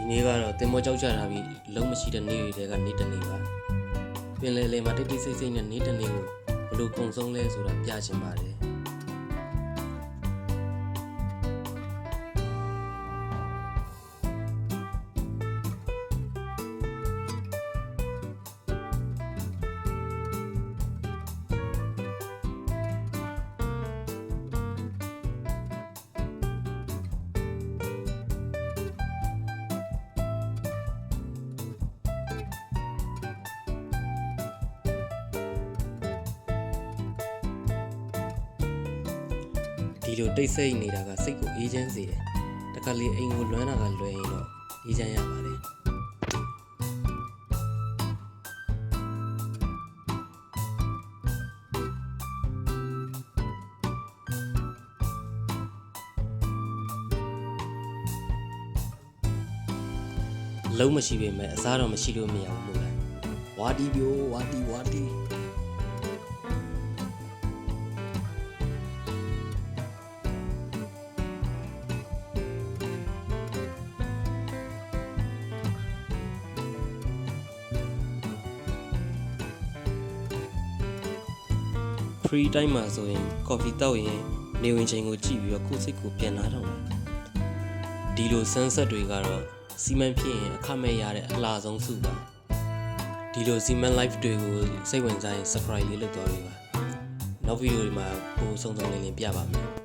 နေ့ကတော့တင်မောကြောက်ကြတာပြီးလုံးမရှိတဲ့နေ့တွေကနေတနေ့ပါပင်လယ်လေမှာတိတ်တိတ်ဆိတ်ဆိတ်နဲ့နေ့တနေ့ကိုဘယ်လိုကုံဆုံးလဲဆိုတာပြချင်ပါတယ်ဒီလိုတိတ်ဆိတ်နေတာကစိတ်ကိုအေးချမ်းစေတယ်တခါလေအိမ်ကိုလွမ်းတာကလွယ်ရင်တော့အေးချမ်းရပါတယ်လုံးမရှိပေမဲ့အစားတော့မရှိလို့မရဘူးလို့ဝါတီပြိုဝါတီfree time မှာဆိုရင် coffee တောက်ရင်နေဝင်ချိန်ကိုကြည့်ပြီးတော့ကိုယ်စိတ်ကိုပြန်လာတော့တယ်ဒီလို sunset တွေကတော့စီမံဖြစ်ရင်အခမဲ့ရတဲ့အလှဆုံးစုပါဒီလိုစီမံ live တွေကိုစိတ်ဝင်စားရင် subscribe လေးလုပ်သွားပေးပါနောက်ဗီဒီယိုတွေမှာပို့ဆုံးဆုံးလေးပြပါမယ်